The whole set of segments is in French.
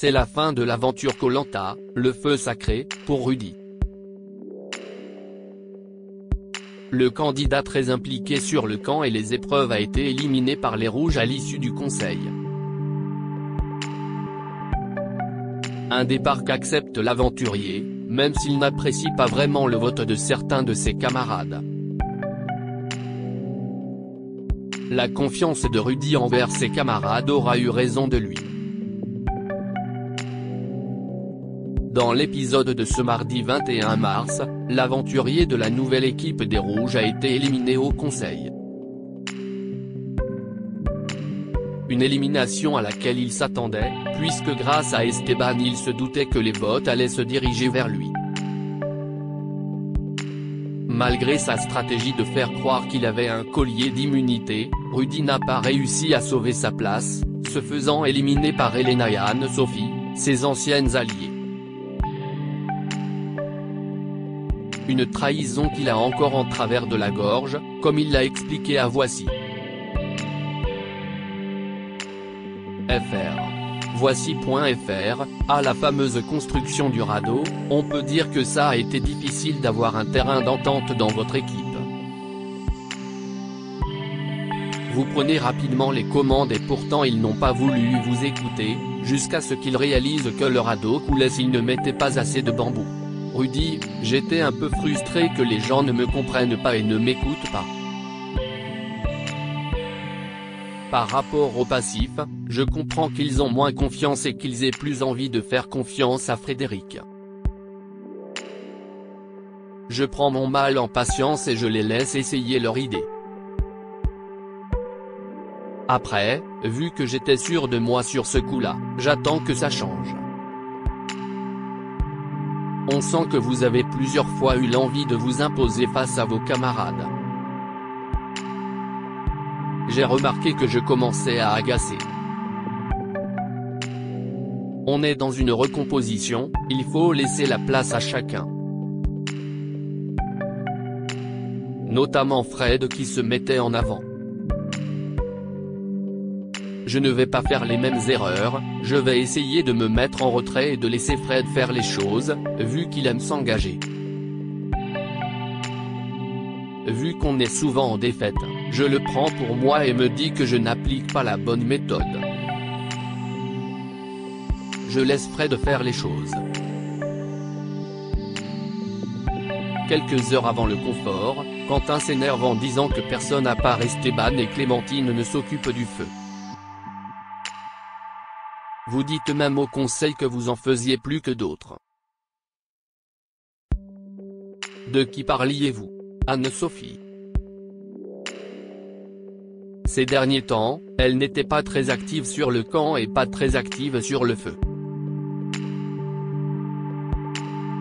C'est la fin de l'aventure Koh-Lanta, le feu sacré, pour Rudy. Le candidat très impliqué sur le camp et les épreuves a été éliminé par les Rouges à l'issue du conseil. Un départ qu'accepte l'aventurier, même s'il n'apprécie pas vraiment le vote de certains de ses camarades. La confiance de Rudy envers ses camarades aura eu raison de lui. Dans l'épisode de ce mardi 21 mars, l'aventurier de la nouvelle équipe des Rouges a été éliminé au conseil. Une élimination à laquelle il s'attendait, puisque grâce à Esteban il se doutait que les votes allaient se diriger vers lui. Malgré sa stratégie de faire croire qu'il avait un collier d'immunité, Rudy n'a pas réussi à sauver sa place, se faisant éliminer par Elena et Anne-Sophie, ses anciennes alliées. Une trahison qu'il a encore en travers de la gorge, comme il l'a expliqué à Voici. Voici.fr, à la fameuse construction du radeau, on peut dire que ça a été difficile d'avoir un terrain d'entente dans votre équipe. Vous prenez rapidement les commandes et pourtant ils n'ont pas voulu vous écouter, jusqu'à ce qu'ils réalisent que le radeau coulait s'ils ne mettaient pas assez de bambou. Rudy, j'étais un peu frustré que les gens ne me comprennent pas et ne m'écoutent pas. Par rapport au passif, je comprends qu'ils ont moins confiance et qu'ils aient plus envie de faire confiance à Frédéric. Je prends mon mal en patience et je les laisse essayer leur idée. Après, vu que j'étais sûr de moi sur ce coup-là, j'attends que ça change. On sent que vous avez plusieurs fois eu l'envie de vous imposer face à vos camarades. J'ai remarqué que je commençais à agacer. On est dans une recomposition, il faut laisser la place à chacun. Notamment Fred qui se mettait en avant. Je ne vais pas faire les mêmes erreurs, je vais essayer de me mettre en retrait et de laisser Fred faire les choses, vu qu'il aime s'engager. Vu qu'on est souvent en défaite, je le prends pour moi et me dis que je n'applique pas la bonne méthode. Je laisse Fred faire les choses. Quelques heures avant le confort, Quentin s'énerve en disant que personne à part Esteban et Clémentine ne s'occupe du feu. Vous dites même au conseil que vous en faisiez plus que d'autres. De qui parliez-vous, Anne-Sophie? Ces derniers temps, elle n'était pas très active sur le camp et pas très active sur le feu.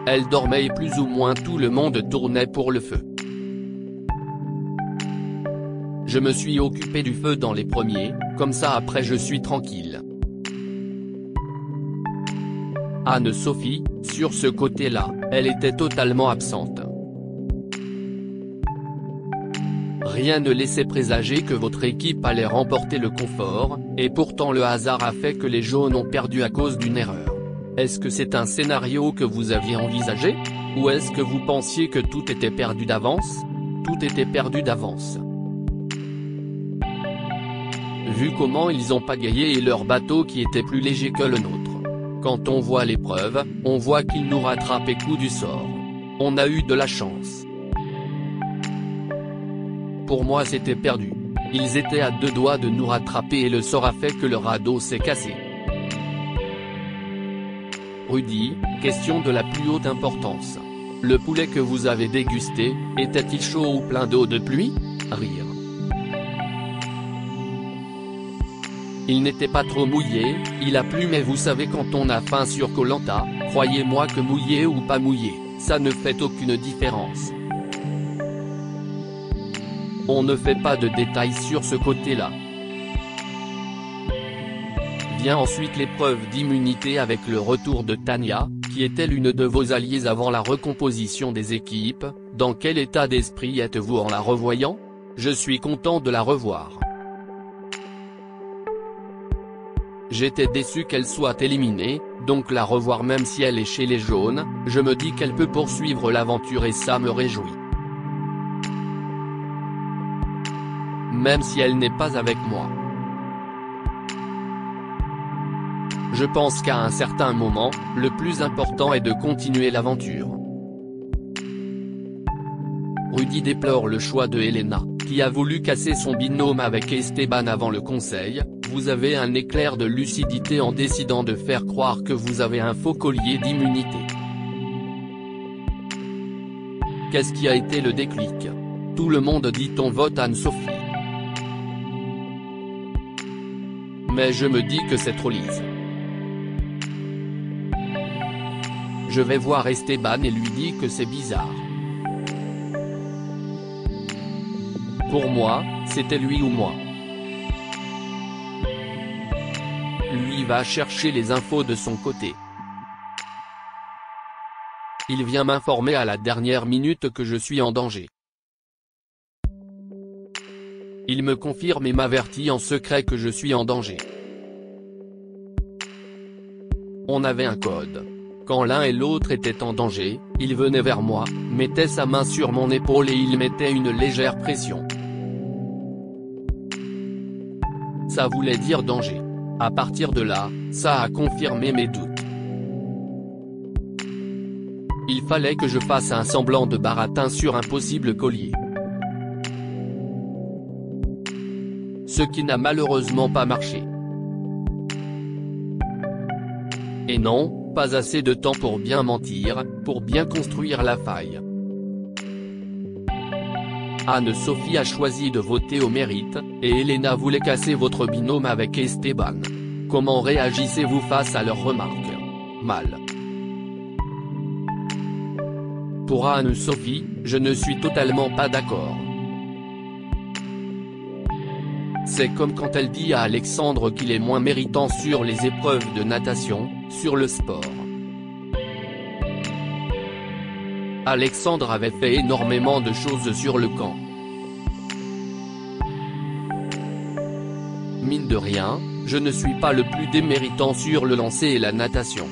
Elle dormait et plus ou moins tout le monde tournait pour le feu. Je me suis occupé du feu dans les premiers, comme ça après je suis tranquille. Anne-Sophie, sur ce côté-là, elle était totalement absente. Rien ne laissait présager que votre équipe allait remporter le confort, et pourtant le hasard a fait que les jaunes ont perdu à cause d'une erreur. Est-ce que c'est un scénario que vous aviez envisagé? Ou est-ce que vous pensiez que tout était perdu d'avance? Tout était perdu d'avance. Vu comment ils ont pagayé et leur bateau qui était plus léger que le nôtre. Quand on voit l'épreuve, on voit qu'ils nous rattrapent et coup du sort. On a eu de la chance. Pour moi c'était perdu. Ils étaient à deux doigts de nous rattraper et le sort a fait que le radeau s'est cassé. Rudy, question de la plus haute importance. Le poulet que vous avez dégusté, était-il chaud ou plein d'eau de pluie? Rire. Il n'était pas trop mouillé, il a plu mais vous savez quand on a faim sur Koh-Lanta, croyez-moi que mouillé ou pas mouillé, ça ne fait aucune différence. On ne fait pas de détails sur ce côté-là. Vient ensuite l'épreuve d'immunité avec le retour de Tania, qui était l'une de vos alliées avant la recomposition des équipes. Dans quel état d'esprit êtes-vous en la revoyant? Je suis content de la revoir. J'étais déçu qu'elle soit éliminée, donc la revoir même si elle est chez les jaunes, je me dis qu'elle peut poursuivre l'aventure et ça me réjouit. Même si elle n'est pas avec moi. Je pense qu'à un certain moment, le plus important est de continuer l'aventure. Rudy déplore le choix de Elena, qui a voulu casser son binôme avec Esteban avant le conseil. Vous avez un éclair de lucidité en décidant de faire croire que vous avez un faux collier d'immunité. Qu'est-ce qui a été le déclic? Tout le monde dit on vote Anne-Sophie. Mais je me dis que c'est trop lisse. Je vais voir Esteban et lui dis que c'est bizarre. Pour moi, c'était lui ou moi. Lui va chercher les infos de son côté. Il vient m'informer à la dernière minute que je suis en danger. Il me confirme et m'avertit en secret que je suis en danger. On avait un code. Quand l'un et l'autre étaient en danger, il venait vers moi, mettait sa main sur mon épaule et il mettait une légère pression. Ça voulait dire danger. À partir de là, ça a confirmé mes doutes. Il fallait que je fasse un semblant de baratin sur un possible collier. Ce qui n'a malheureusement pas marché. Et non, pas assez de temps pour bien mentir, pour bien construire la faille. Anne-Sophie a choisi de voter au mérite, et Elena voulait casser votre binôme avec Esteban. Comment réagissez-vous face à leurs remarques? Mal. Pour Anne-Sophie, je ne suis totalement pas d'accord. C'est comme quand elle dit à Alexandre qu'il est moins méritant sur les épreuves de natation, sur le sport. Alexandre avait fait énormément de choses sur le camp. Mine de rien, je ne suis pas le plus déméritant sur le lancer et la natation.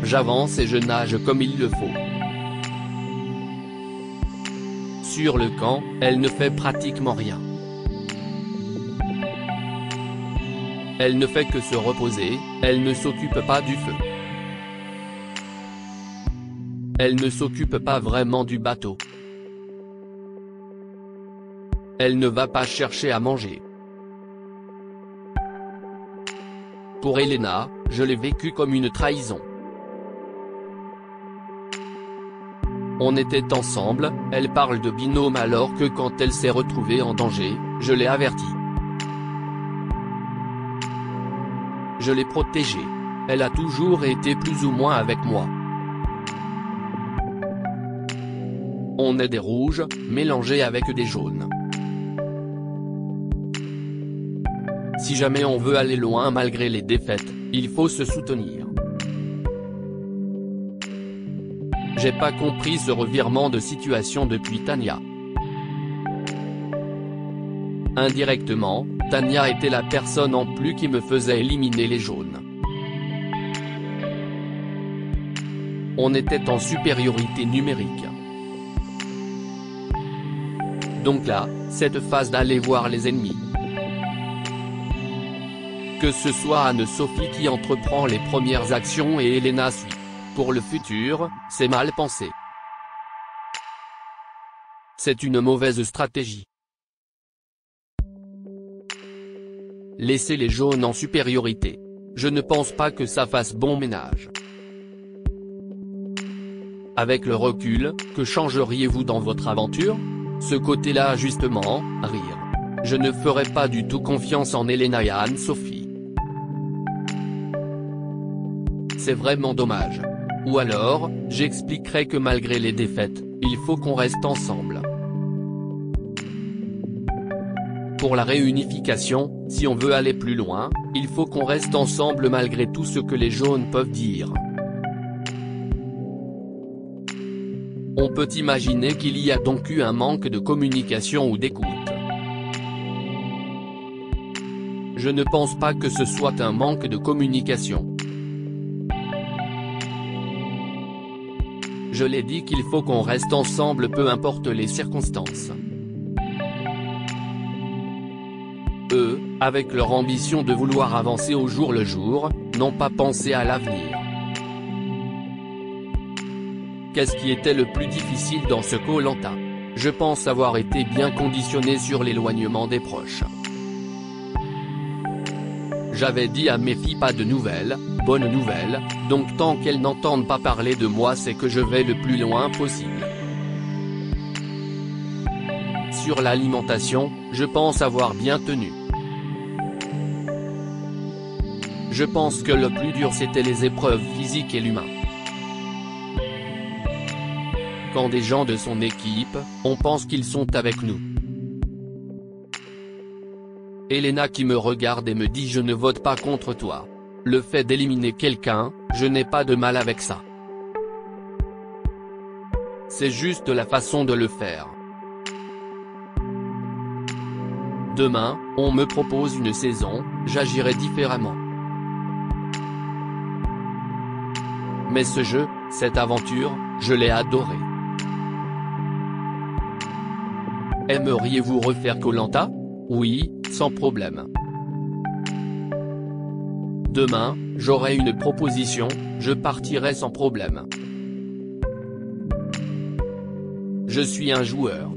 J'avance et je nage comme il le faut. Sur le camp, elle ne fait pratiquement rien. Elle ne fait que se reposer, elle ne s'occupe pas du feu. Elle ne s'occupe pas vraiment du bateau. Elle ne va pas chercher à manger. Pour Elena, je l'ai vécu comme une trahison. On était ensemble, elle parle de binôme alors que quand elle s'est retrouvée en danger, je l'ai avertie. Je l'ai protégée. Elle a toujours été plus ou moins avec moi. On est des rouges, mélangés avec des jaunes. Si jamais on veut aller loin malgré les défaites, il faut se soutenir. J'ai pas compris ce revirement de situation depuis Tania. Indirectement, Tania était la personne en plus qui me faisait éliminer les jaunes. On était en supériorité numérique. Donc là, cette phase d'aller voir les ennemis. Que ce soit Anne-Sophie qui entreprend les premières actions et Elena suit. Pour le futur, c'est mal pensé. C'est une mauvaise stratégie. Laisser les jaunes en supériorité. Je ne pense pas que ça fasse bon ménage. Avec le recul, que changeriez-vous dans votre aventure? Ce côté-là justement, rire. Je ne ferai pas du tout confiance en Elena et Anne-Sophie. C'est vraiment dommage. Ou alors, j'expliquerai que malgré les défaites, il faut qu'on reste ensemble. Pour la réunification, si on veut aller plus loin, il faut qu'on reste ensemble malgré tout ce que les jaunes peuvent dire. On peut imaginer qu'il y a donc eu un manque de communication ou d'écoute. Je ne pense pas que ce soit un manque de communication. Je l'ai dit qu'il faut qu'on reste ensemble peu importe les circonstances. Eux, avec leur ambition de vouloir avancer au jour le jour, n'ont pas pensé à l'avenir. Qu'est-ce qui était le plus difficile dans ce Koh-Lanta? Je pense avoir été bien conditionné sur l'éloignement des proches. J'avais dit à mes filles pas de nouvelles, bonnes nouvelles, donc tant qu'elles n'entendent pas parler de moi c'est que je vais le plus loin possible. Sur l'alimentation, je pense avoir bien tenu. Je pense que le plus dur c'était les épreuves physiques et l'humain. Quand des gens de son équipe, on pense qu'ils sont avec nous. Elena qui me regarde et me dit je ne vote pas contre toi. Le fait d'éliminer quelqu'un, je n'ai pas de mal avec ça. C'est juste la façon de le faire. Demain, on me propose une saison, j'agirai différemment. Mais ce jeu, cette aventure, je l'ai adoré. Aimeriez-vous refaire Koh-Lanta? Oui, sans problème. Demain, j'aurai une proposition, je partirai sans problème. Je suis un joueur.